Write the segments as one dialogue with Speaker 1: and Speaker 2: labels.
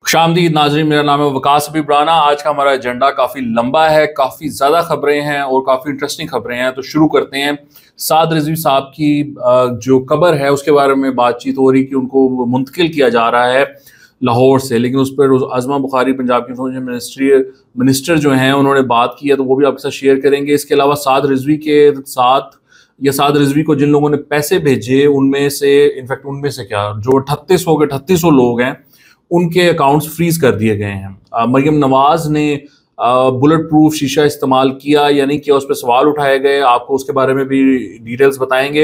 Speaker 1: खुशामदीद नाजरीन, मेरा नाम है वकास हबीब राना। आज का हमारा एजेंडा काफ़ी लंबा है, काफ़ी ज़्यादा खबरें हैं और काफ़ी इंटरेस्टिंग खबरें हैं। तो शुरू करते हैं। साद रिजवी साहब की जो कब्र है उसके बारे में बातचीत हो रही कि उनको मुंतकिल किया जा रहा है लाहौर से, लेकिन उस पर आज़मा बुखारी पंजाब की इंफॉर्मेशन मिनिस्टर जो हैं उन्होंने बात की है, तो वो भी आपके साथ शेयर करेंगे। इसके अलावा साद रिजवी के साथ या साद रिजवी को जिन लोगों ने पैसे भेजे उनमें से इनफैक्ट उनमें से क्या जो 3800 लोग हैं उनके अकाउंट्स फ्रीज कर दिए गए हैं। मरियम नवाज ने बुलेट प्रूफ शीशा इस्तेमाल किया या नहीं किया, उस पर सवाल उठाए गए। आपको उसके बारे में भी डिटेल्स बताएंगे।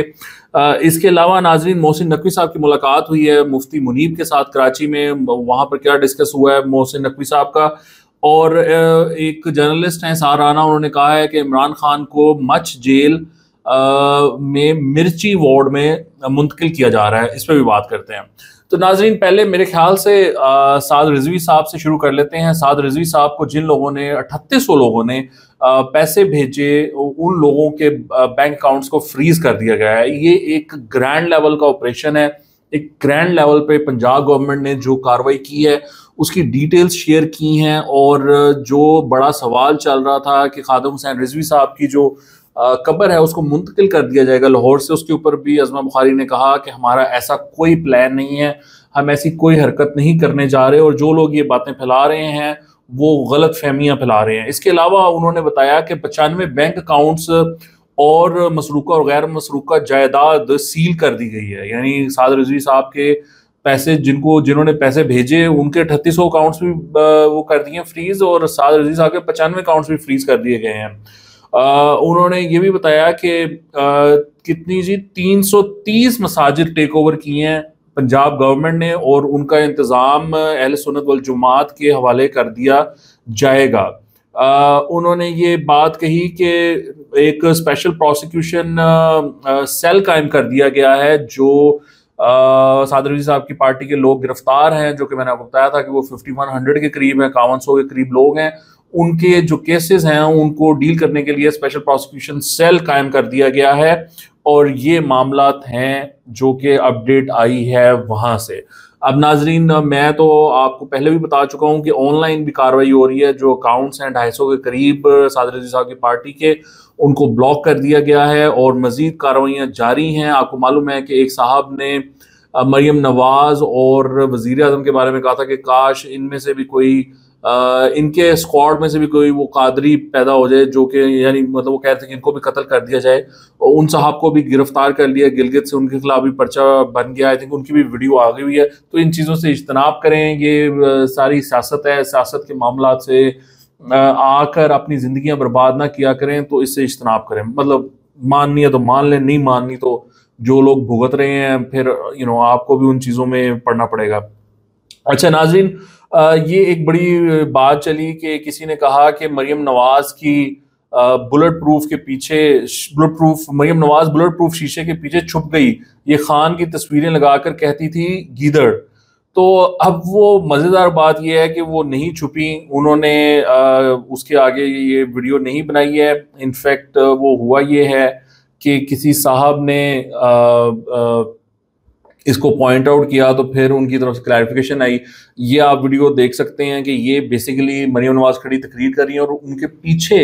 Speaker 1: इसके अलावा नाजरीन, मोहसिन नकवी साहब की मुलाकात हुई है मुफ्ती मुनीब के साथ कराची में। वहाँ पर क्या डिस्कस हुआ है मोहसिन नकवी साहब का। और एक जर्नलिस्ट हैं सार राना, उन्होंने कहा है कि इमरान खान को मच जेल में मिर्ची वार्ड में मुंतकिल किया जा रहा है। इस पर भी बात करते हैं। तो नाजरीन, पहले मेरे ख्याल से साद रिजवी साहब से शुरू कर लेते हैं। साद रिजवी साहब को जिन लोगों ने 3800 लोगों ने पैसे भेजे उन लोगों के बैंक अकाउंट्स को फ्रीज कर दिया गया है। ये एक ग्रैंड लेवल का ऑपरेशन है। एक ग्रैंड लेवल पे पंजाब गवर्नमेंट ने जो कार्रवाई की है उसकी डिटेल्स शेयर की हैं। और जो बड़ा सवाल चल रहा था कि खादिम हुसैन रिजवी साहब की जो कब्र है उसको मुंतकिल कर दिया जाएगा लाहौर से, उसके ऊपर भी आज़मा बुखारी ने कहा कि हमारा ऐसा कोई प्लान नहीं है, हम ऐसी कोई हरकत नहीं करने जा रहे, और जो लोग ये बातें फैला रहे हैं वो गलत फहमियाँ फैला रहे हैं। इसके अलावा उन्होंने बताया कि 95 बैंक अकाउंट्स और मसरूका और गैर मसरूका जायदाद सील कर दी गई है। यानी साद रिजवी साहब के पैसे जिन्होंने पैसे भेजे उनके 3800 अकाउंट्स भी वो कर दिए फ्रीज, और साद रिजवी साहब के 95 अकाउंट्स भी फ्रीज कर दिए गए हैं। उन्होंने ये भी बताया कि कितनी जी 330 मसाजिद टेक ओवर किए हैं पंजाब गवर्नमेंट ने, और उनका इंतज़ाम अहले सुन्नत वल जमात के हवाले कर दिया जाएगा। उन्होंने ये बात कही कि एक स्पेशल प्रोसिक्यूशन सेल कायम कर दिया गया है। जो साद रिजवी साहब की पार्टी के लोग गिरफ्तार हैं, जो कि मैंने आपको बताया था कि वो 5100 के करीब हैं, 5100 के करीब लोग हैं, उनके जो केसेस हैं उनको डील करने के लिए स्पेशल प्रोसिक्यूशन सेल कायम कर दिया गया है। और ये मामलात हैं जो कि अपडेट आई है वहाँ से। अब नाजरीन, मैं तो आपको पहले भी बता चुका हूँ कि ऑनलाइन भी कार्रवाई हो रही है। जो अकाउंट्स हैं 250 के करीब साद रिजवी साहब की पार्टी के, उनको ब्लॉक कर दिया गया है और मजीद कार्रवाइयाँ जारी हैं। आपको मालूम है कि एक साहब ने मरियम नवाज और वज़ीर आज़म के बारे में कहा था कि काश इनमें से भी कोई इनके स्क्वाड में से भी कोई वो कादरी पैदा हो जाए, जो कि यानी मतलब वो कहते हैं कि इनको भी कत्ल कर दिया जाए। और उन साहब को भी गिरफ्तार कर लिया गिलगित से, उनके खिलाफ भी पर्चा बन गया। आई थिंक उनकी भी वीडियो आ गई हुई है। तो इन चीज़ों से इज्तनाब करें। ये सारी सियासत है, सियासत के मामला से आकर अपनी ज़िंदगियाँ बर्बाद ना किया करें। तो इससे इज्तनाब करें। मतलब माननी है तो मान लें, नहीं माननी तो जो लोग भुगत रहे हैं फिर आपको भी उन चीज़ों में पड़ना पड़ेगा। अच्छा नाजरीन, ये एक बड़ी बात चली कि किसी ने कहा कि मरियम नवाज की मरियम नवाज बुलेट प्रूफ शीशे के पीछे छुप गई, ये खान की तस्वीरें लगाकर कहती थी गीदड़। तो अब वो मज़ेदार बात यह है कि वो नहीं छुपी, उन्होंने उसके आगे ये वीडियो नहीं बनाई है। इनफैक्ट वो हुआ ये है कि किसी साहब ने इसको पॉइंट आउट किया तो फिर उनकी तरफ से क्लैरिफिकेशन आई। ये आप वीडियो देख सकते हैं कि ये बेसिकली मरियम नवाज खड़ी तकरीर कर रही हैं और उनके पीछे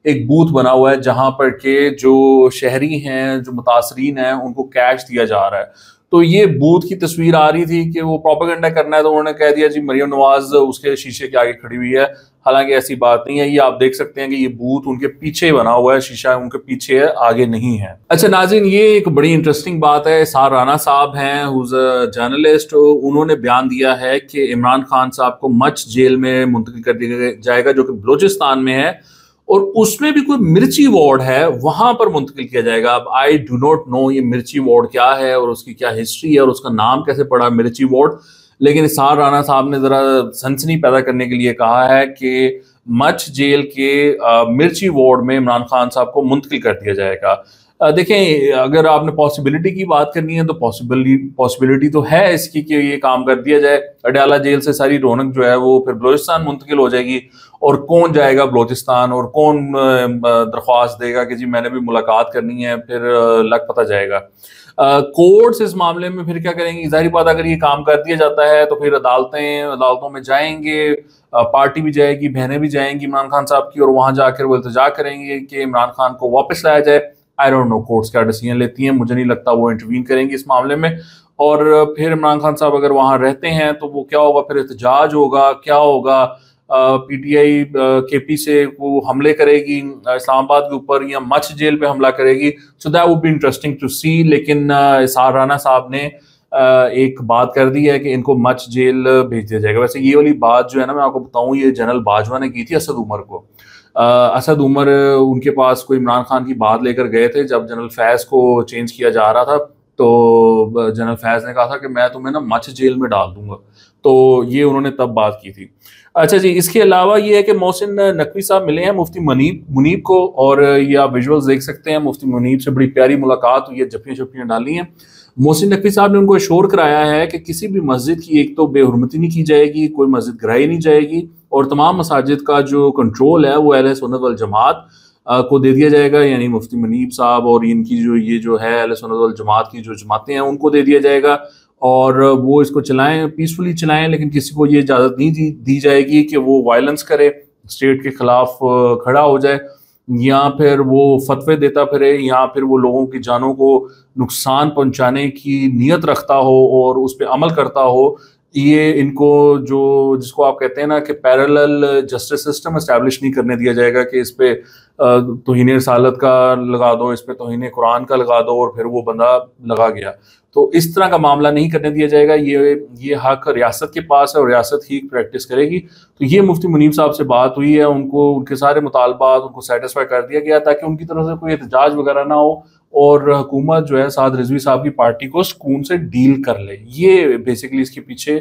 Speaker 1: एक बूथ बना हुआ है जहां पर के जो शहरी हैं, जो मुतासरीन हैं, उनको कैश दिया जा रहा है। तो ये बूथ की तस्वीर आ रही थी कि वो प्रोपेगेंडा करना है, तो उन्होंने कह दिया जी मरियम नवाज उसके शीशे के आगे खड़ी हुई है। हालांकि ऐसी बात नहीं है। ये आप देख सकते हैं कि ये बूथ उनके पीछे बना हुआ है, शीशा उनके पीछे है, आगे नहीं है। अच्छा नाज़रीन, ये एक बड़ी इंटरेस्टिंग बात है। सार राना साहब हैं, हुज अ जर्नलिस्ट, उन्होंने बयान दिया है कि इमरान खान साहब को मच जेल में मुंतकिल कर दिया जाएगा, जो कि बलूचिस्तान में है, और उसमें भी कोई मिर्ची वार्ड है वहां पर मुंतकिल किया जाएगा। अब आई डू नॉट नो ये मिर्ची वार्ड क्या है और उसकी क्या हिस्ट्री है और उसका नाम कैसे पड़ा मिर्ची वार्ड, लेकिन सार राना साहब ने जरा सनसनी पैदा करने के लिए कहा है कि मच जेल के मिर्ची वार्ड में इमरान खान साहब को मुंतकिल कर दिया जाएगा। देखें, अगर आपने पॉसिबिलिटी की बात करनी है तो पॉसिबिलिटी तो है इसकी कि ये काम कर दिया जाए। अडयाला जेल से सारी रौनक जो है वो फिर बलूचिस्तान मुंतकिल हो जाएगी, और कौन जाएगा बलूचिस्तान और कौन दरख्वास्त देगा कि जी मैंने भी मुलाकात करनी है, फिर लग पता जाएगा। کورٹس اس معاملے میں پھر کیا کریں گے؟ ظاہری بات اگر یہ کام کر دیا جاتا ہے تو پھر عدالتوں میں جائیں گے، پارٹی بھی جائے گی، بہنیں بھی جائیں گی عمران خان صاحب کی، اور وہاں جا کر وہ التجا کریں گے کہ عمران خان کو واپس لایا جائے۔ آئی ڈونٹ نو کورٹس کیا ڈیسیژن لیتی ہیں، مجھے نہیں لگتا وہ انٹروین کریں گی اس معاملے میں۔ اور پھر عمران خان صاحب اگر وہاں رہتے ہیں تو وہ کیا ہوگا؟ پھر احتجاج ہوگا، کیا ہوگا؟ پی ٹی آئی کے پی سے وہ حملے کرے گی اسلام آباد کے اوپر، یا مچ جیل پہ حملہ کرے گی، so that would be interesting to see. لیکن اسحاق رانا صاحب نے ایک بات کر دی ہے کہ ان کو مچ جیل بھیج دیا جائے گا۔ ویسے یہ والی بات جو ہے نا، میں آپ کو بتاؤں، یہ جنرل باجوہ نے کی تھی اسد عمر کو۔ اسد عمر ان کے پاس کوئی عمران خان کی بات لے کر گئے تھے جب جنرل فیض کو چینج کیا جا رہا تھا، تو جنرل فیض نے کہا تھا کہ میں تمہیں نا مچ جیل میں ڈال دوں گا، تو یہ انہوں نے تب بات کی تھی۔ اچھا جی، اس کے علاوہ یہ ہے کہ محسن نقوی صاحب ملے ہیں مفتی منیب کو، اور یہ آپ ویژولز دیکھ سکتے ہیں، مفتی منیب سے بڑی پیاری ملاقات ہوئی ہے، جپیاں شپیاں ڈالی ہیں۔ محسن نقوی صاحب نے ان کو اشور کرایا ہے کہ کسی بھی مسجد کی ایک تو بے حرمتی نہیں کی جائے گی، کوئی مسجد گرائی نہیں جائے گی، اور تمام مساجد کا جو کنٹرول ہے وہ اہل سنت والجماعت کو دے دیا جائے گا، یعنی مفتی منیب صاحب اور ان کی جو ہے اہل سنت والجماعت کی جو جماعتیں ہیں ان کو دے دیا جائے گا، اور وہ اس کو چلائیں، پیسفلی چلائیں، لیکن کسی کو یہ اجازت نہیں دی جائے گی کہ وہ وائلنس کرے، اسٹیٹ کے خلاف کھڑا ہو جائے، یا پھر وہ فتوے دیتا پھرے، یا پھر وہ لوگوں کی جانوں کو نقصان پہنچانے کی نیت رکھتا ہو اور اس پہ عمل کرتا ہو۔ یہ ان کو جس کو آپ کہتے ہیں نا کہ پیرالل جسٹس سسٹم اسٹیبلش نہیں کرنے دیا جائے گا کہ اس پہ توہین رسالت کا لگا دو، اس پہ توہین قرآن کا لگا دو، اور پھر وہ بندہ لگا گیا، تو اس طرح کا معاملہ نہیں کرنے دیا جائے گا۔ یہ حق ریاست کے پاس ہے اور ریاست ہی پریکٹس کرے گی۔ تو یہ مفتی منیب صاحب سے بات ہوئی ہے، ان کے سارے مطالبات ان کو سیٹسفائی کر دیا گیا تاکہ ان کی طرف سے کوئی احتجاج وغیرہ نہ ہو، اور حکومت جو ہے سعد رضوی صاحب کی پارٹی کو سکون سے ڈیل کر لے۔ یہ بیسیکلی اس کے پیچھے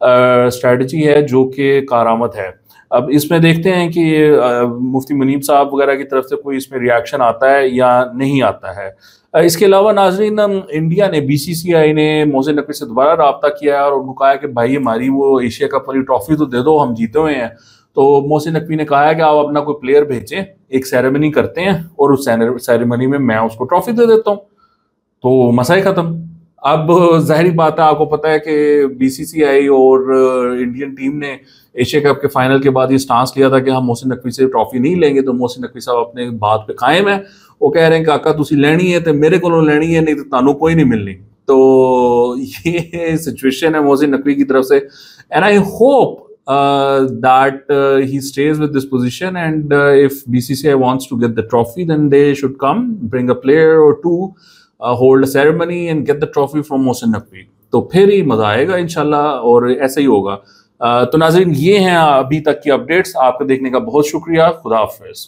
Speaker 1: اسٹریٹجی ہے جو کہ کارآمد ہے۔ اب اس میں دیکھتے ہیں کہ مفتی منیب صاحب وغیرہ کی طرف سے کوئی اس میں ریاکشن آتا ہے یا نہیں آتا ہے۔ اس کے علاوہ ناظرین، انڈیا نے بی سی سی آئی نے محسن نقوی سے دوبارہ رابطہ کیا ہے اور ان کو کہا ہے کہ بھائی ہماری وہ ایشیا کپ والی ٹرافی تو دے دو، ہم جیتے ہوئے ہیں۔ تو محسن نقوی نے کہا ہے کہ آپ اپنا کوئی پلیئر بھیجیں، ایک سیریمنی کرتے ہیں، اور اس سیریمنی میں اس کو ٹرافی دے دیتا ہوں، تو مسئلہ ختم۔ اب ظاہری بات ہے، آپ کو پتہ ہے کہ بی سی سی آئی اور انڈین ٹیم نے ایشیا کپ کے فائنل کے بعد یہ سٹانس لیا تھا کہ ہم محسن نقوی سے ٹرافی نہیں لیں گے، تو محسن نقوی صاحب اپنے بات پہ قائم ہے، وہ کہہ رہے ہیں کہ آقا تسی لینی ہے تو میرے کو لینی ہے، نہیں تو تانوں کوئی نہیں ملنی۔ تو یہ سچویشن ہے محسن نقوی کی طرف سے، and I hope that he stays with this position, and if BCCI wants to get the trophy, then they should come, bring a player or two, hold a ceremony and get the trophy from Mohsin Naqvi. تو پھر ہی مزہ آئے گا انشاءاللہ، اور ایسا ہی ہوگا۔ تو ناظرین، یہ ہیں ابھی تک کی اپڈیٹس۔ آپ کو دیکھنے کا بہت شکریہ، خدا حافظ۔